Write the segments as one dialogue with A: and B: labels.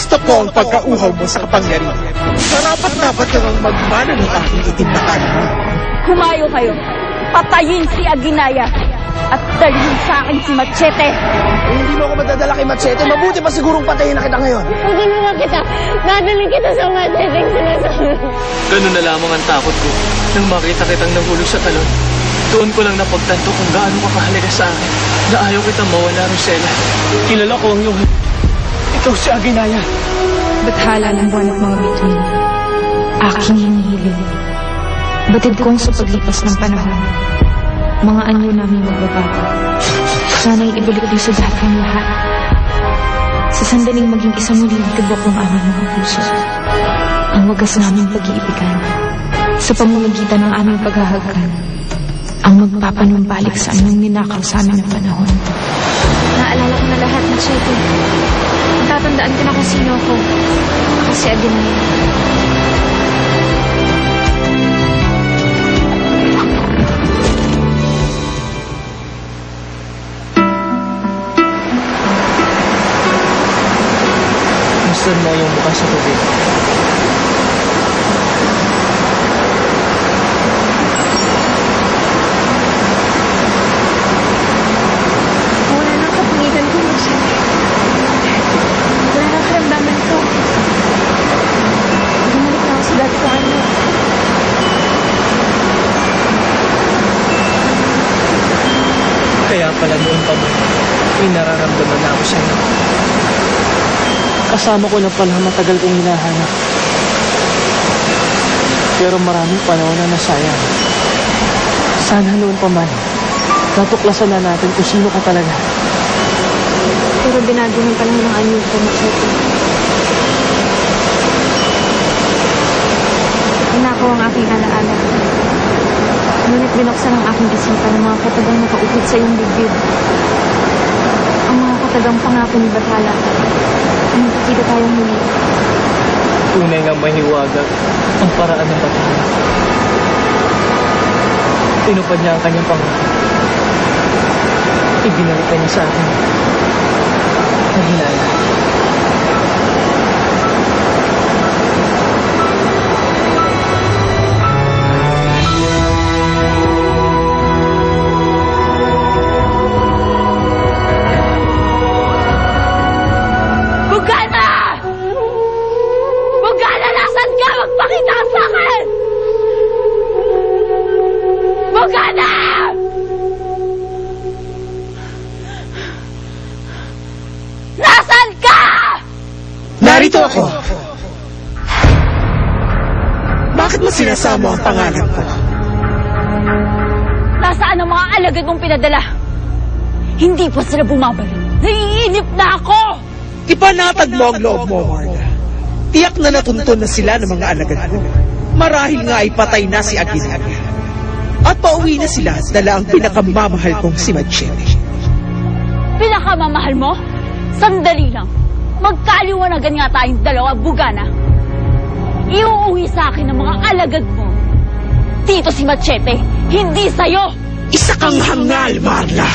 A: Gusto ko ang pagkauhaw mo sa kapangyarihan. Sarapat-dapat kang magmana ng aking itim na tayo.
B: Humayo kayo. Patayin si Aguinaya. At dalhin sa akin si Machete.
C: Hindi mo ako madadala kay Machete. Mabuti pa sigurong patayin na kita ngayon.
D: Pagdalawa kita. Dadalhin kita sa Machete.
E: Ganun na lamang ang takot ko nang makita kitang nahulog sa talon. Doon ko lang napagtanto kung gaano ka kahalaga sa akin na ayaw kitang mawala, Rosella. Kilala ko ang iyong... Ikaw si Aguinaya.
F: Bathala ng buwan at mga bituin. Aking hinihiling. Batid kong sa paglipas ng panahon. Mga anyo namin magbabago. Sana'y ibalik niyo sa dati ang lahat. Sa sandaling maging isa muli ang tibok ng aming mga puso. Ang wagas naming pag-iibigan. Sa pamamagitan ng aming paghahagkan. Ang magpapanumbalik sa anyong ninakaw sa amin ng panahon.
D: Naalala ko na lahat, Machete. Tatandaan ko na kung sino ako. Ako si Aguinaya.
E: Gusto mo yung mukha sa tubig.
D: Wala nang kapangigan ko, Machete. Wala nang karamdaman ko. Bumalik na ako sa dati ko ano.
E: Kaya pala noon pa mo, may nararamdaman na ako sa'yo. Kasama ko na pala matagal kong hinahanap. Pero maraming panahon na nasayang. Sana noon pa man, natuklasan na natin kung sino ka talaga.
D: Pero binago ng panahon ng anyo ko, Machete. Inakaw ang aking alaala. Ngunit binuksan ang aking isipan ng mga katagang nakaukit sa iyong dibdib. Ang mga katagang pangako ni Bathala. Magkikita tayong muli.
E: Tunay nga mahiwagang ang paraan ng Bathala. Tinupad niya ang kanyang pangako. Ibinalik niya sa akin. Aguinaya.
B: Magpakita ka sa akin! Bugana! Nasaan ka?
A: Narito ako. Bakit mo sinasama ang pangalan ko?
B: Nasaan ang mga alagad mong pinadala? Hindi pa sila bumabalik. Naiinip na ako!
A: Ipanatag mo ang loob mo, Marla. Tiyak na natunton na sila ng mga alagad ko. Marahil nga ay patay na si Aguinaya. At pauwi na sila dala ang pinakamamahal kong si Machete.
B: Pinakamamahal mo? Sandali lang. Magkaliwanagan nga tayong dalawa, Bugana. Iuuwi sa akin ng mga alagad mo. Dito si Machete, hindi sa'yo.
A: Isa kang hangal, Marla.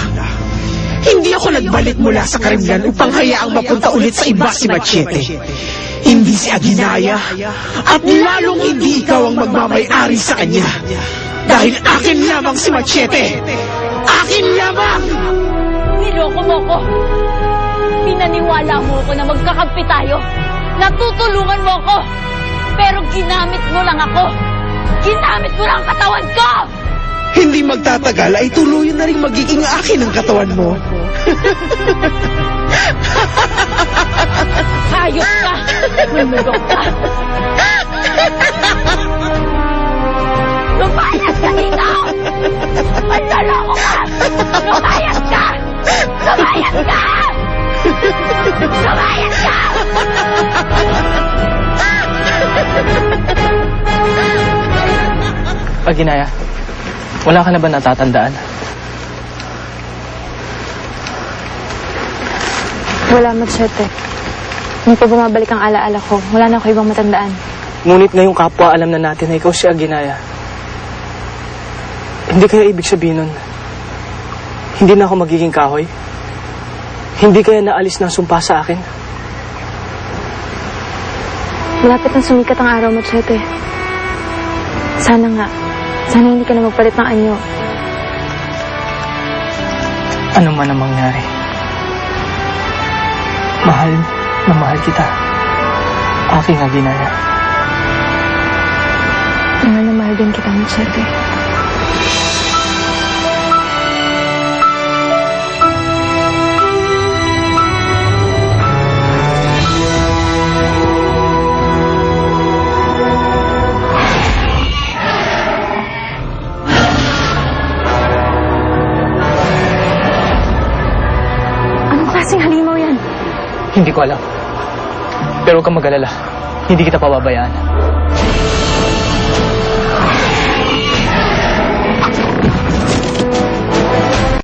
A: Hindi ako nagbalik mula sa Karimlan upang hayaang mapunta ulit sa iba si Machete. Hindi si Aguinaya, at lalong hindi ikaw ang magmamay-ari sa kanya. Dahil akin lamang si Machete. Akin lamang!
B: Niloko mo ko. Pinaniwala mo ko na magkakampi tayo. Natutulungan mo ko. Pero ginamit mo lang ako. Ginamit mo lang ang katawan ko!
A: Hindi magtatagal ay tuluyan na rin magiging akin ang katawan mo.
B: Hayop ka! Lumulok ka! Lumayas ka dito! Manloloko ka! Lumayas ka! Lumayas ka! Lumayas ka!
E: Aguinaya, wala ka na ba natatandaan?
D: Wala, Machete. Hindi pa bumabalik ang alaala ko. Wala na ako ibang matandaan.
E: Ngunit ngayong kapwa alam na natin na ikaw si Aguinaya. Hindi kaya ibig sabihin nun, hindi na ako magiging kahoy? Hindi kaya naalis ng sumpa sa akin?
D: Malapit na sumikat ang araw, Machete. Sana nga. Sana hindi ka na magpalit ng anyo.
E: Ano man ang mangyari. Mahal na mahal kita. Aking Aginaya.
D: Mahal na mahal din kita, Machete. Anong klaseng halimaw yan?
E: Hindi ko alam. Pero huwag kang mag-alala. Hindi kita pababayaan.